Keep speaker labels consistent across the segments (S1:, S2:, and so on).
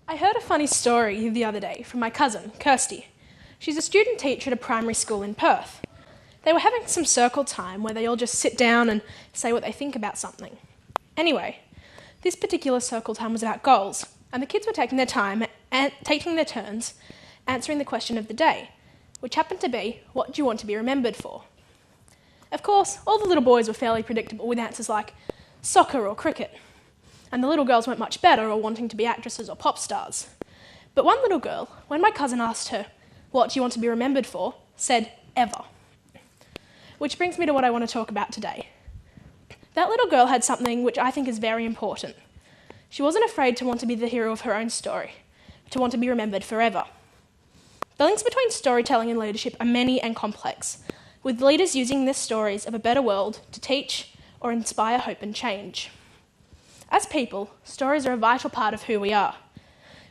S1: I heard a funny story the other day from my cousin, Kirsty. She's a student teacher at a primary school in Perth. They were having some circle time where they all just sit down and say what they think about something. Anyway, this particular circle time was about goals, and the kids were taking their time and taking their turns answering the question of the day, which happened to be, what do you want to be remembered for? Of course, all the little boys were fairly predictable with answers like soccer or cricket, and the little girls weren't much better or wanting to be actresses or pop stars. But one little girl, when my cousin asked her, what do you want to be remembered for, said, ever. Which brings me to what I want to talk about today. That little girl had something which I think is very important. She wasn't afraid to want to be the hero of her own story, to want to be remembered forever. The links between storytelling and leadership are many and complex, with leaders using their stories of a better world to teach or inspire hope and change. As people, stories are a vital part of who we are.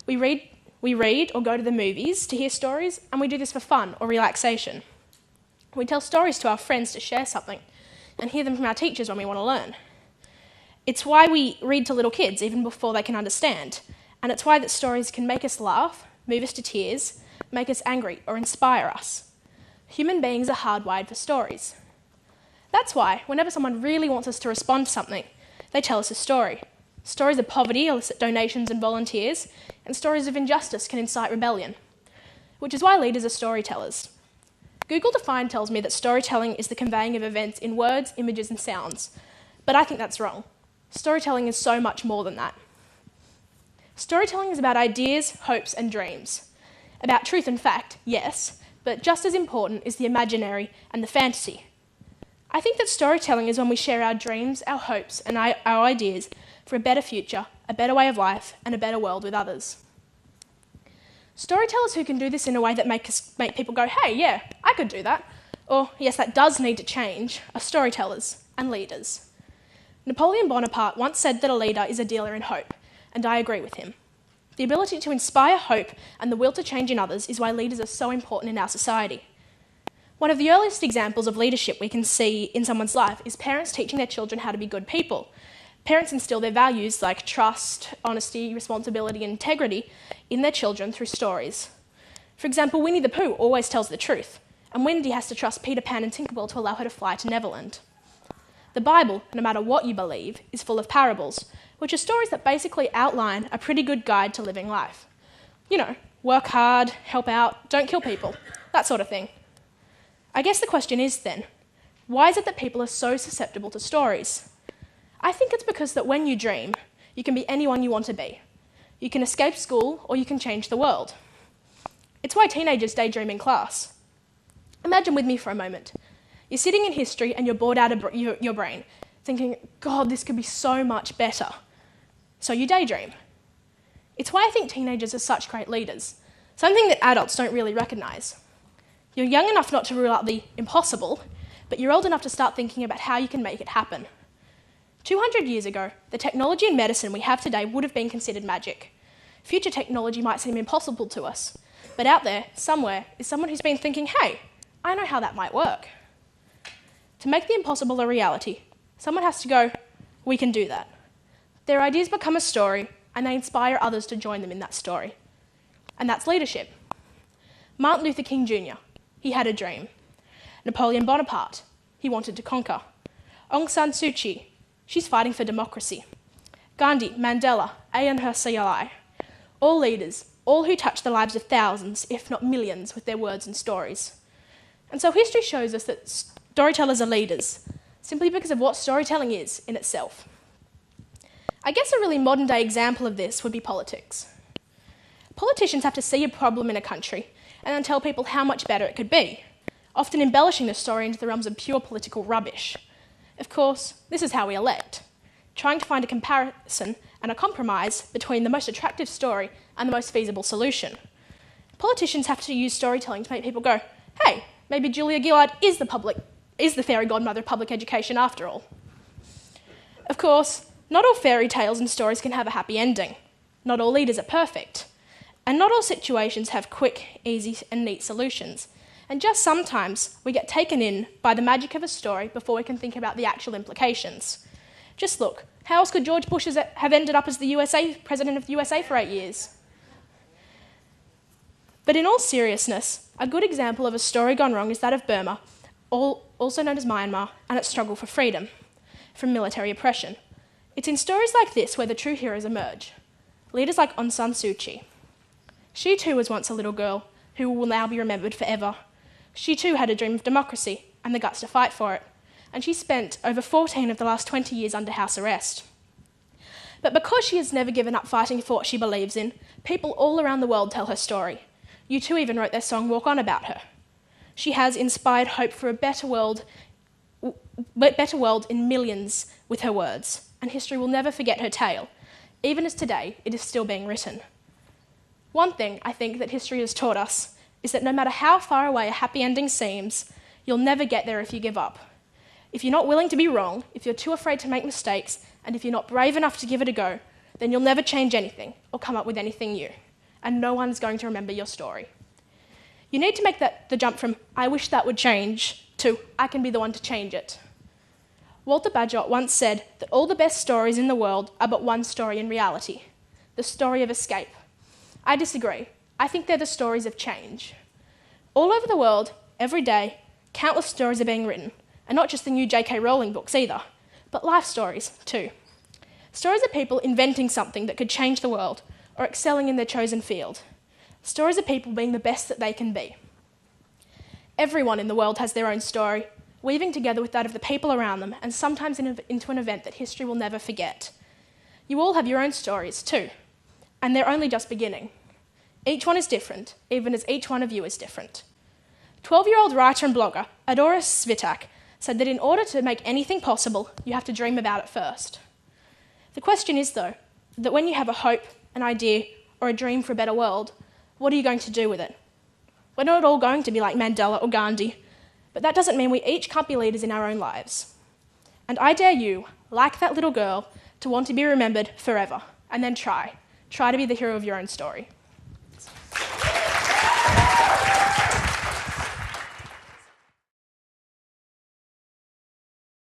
S1: We read or go to the movies to hear stories, and we do this for fun or relaxation. We tell stories to our friends to share something, and hear them from our teachers when we want to learn. It's why we read to little kids even before they can understand, and it's why that stories can make us laugh, move us to tears, make us angry, or inspire us. Human beings are hardwired for stories. That's why, whenever someone really wants us to respond to something, they tell us a story. Stories of poverty elicit donations and volunteers, and stories of injustice can incite rebellion. Which is why leaders are storytellers. Google Define tells me that storytelling is the conveying of events in words, images, and sounds, but I think that's wrong. Storytelling is so much more than that. Storytelling is about ideas, hopes, and dreams. About truth and fact, yes, but just as important is the imaginary and the fantasy. I think that storytelling is when we share our dreams, our hopes, and our ideas for a better future, a better way of life, and a better world with others. Storytellers who can do this in a way that make people go, hey, yeah, I could do that, or yes, that does need to change, are storytellers and leaders. Napoleon Bonaparte once said that a leader is a dealer in hope, and I agree with him. The ability to inspire hope and the will to change in others is why leaders are so important in our society. One of the earliest examples of leadership we can see in someone's life is parents teaching their children how to be good people. Parents instill their values like trust, honesty, responsibility, and integrity in their children through stories. For example, Winnie the Pooh always tells the truth, and Wendy has to trust Peter Pan and Tinkerbell to allow her to fly to Neverland. The Bible, no matter what you believe, is full of parables, which are stories that basically outline a pretty good guide to living life. You know, work hard, help out, don't kill people, that sort of thing. I guess the question is then, why is it that people are so susceptible to stories? I think it's because that when you dream, you can be anyone you want to be. You can escape school or you can change the world. It's why teenagers daydream in class. Imagine with me for a moment. You're sitting in history and you're bored out of your brain, thinking, God, this could be so much better. So you daydream. It's why I think teenagers are such great leaders, something that adults don't really recognise. You're young enough not to rule out the impossible, but you're old enough to start thinking about how you can make it happen. 200 years ago, the technology and medicine we have today would have been considered magic. Future technology might seem impossible to us, but out there, somewhere, is someone who's been thinking, hey, I know how that might work. To make the impossible a reality, someone has to go, we can do that. Their ideas become a story, and they inspire others to join them in that story. And that's leadership. Martin Luther King Jr., he had a dream. Napoleon Bonaparte, he wanted to conquer. Aung San Suu Kyi, she's fighting for democracy. Gandhi, Mandela, Ayan Hirsi, all leaders, all who touch the lives of thousands, if not millions, with their words and stories. And so history shows us that storytellers are leaders, simply because of what storytelling is in itself. I guess a really modern-day example of this would be politics. Politicians have to see a problem in a country and then tell people how much better it could be, often embellishing the story into the realms of pure political rubbish. Of course, this is how we elect, trying to find a comparison and a compromise between the most attractive story and the most feasible solution. Politicians have to use storytelling to make people go, hey, maybe Julia Gillard is the fairy godmother of public education after all. Of course, not all fairy tales and stories can have a happy ending. Not all leaders are perfect. And not all situations have quick, easy and neat solutions. And just sometimes we get taken in by the magic of a story before we can think about the actual implications. Just look, how else could George Bush have ended up as the president of the USA for 8 years? But in all seriousness, a good example of a story gone wrong is that of Burma, also known as Myanmar, and its struggle for freedom from military oppression. It's in stories like this where the true heroes emerge. Leaders like Aung San Suu Kyi. She too was once a little girl who will now be remembered forever. She too had a dream of democracy and the guts to fight for it, and she spent over 14 of the last 20 years under house arrest. But because she has never given up fighting for what she believes in, people all around the world tell her story. U2 even wrote their song Walk On about her. She has inspired hope for a better world in millions with her words, and history will never forget her tale. Even as today, it is still being written. One thing I think that history has taught us is that no matter how far away a happy ending seems, you'll never get there if you give up. If you're not willing to be wrong, if you're too afraid to make mistakes, and if you're not brave enough to give it a go, then you'll never change anything or come up with anything new, and no one's going to remember your story. You need to make the jump from, I wish that would change, to, I can be the one to change it. Walter Bagehot once said that all the best stories in the world are but one story in reality, the story of escape. I disagree. I think they're the stories of change. All over the world, every day, countless stories are being written, and not just the new J.K. Rowling books either, but life stories too. Stories of people inventing something that could change the world, or excelling in their chosen field. Stories of people being the best that they can be. Everyone in the world has their own story, weaving together with that of the people around them, and sometimes into an event that history will never forget. You all have your own stories too, and they're only just beginning. Each one is different, even as each one of you is different. 12-year-old writer and blogger Adora Svitak said that in order to make anything possible, you have to dream about it first. The question is, though, that when you have a hope, an idea, or a dream for a better world, what are you going to do with it? We're not all going to be like Mandela or Gandhi, but that doesn't mean we each can't be leaders in our own lives. And I dare you, like that little girl, to want to be remembered forever, and then try to be the hero of your own story.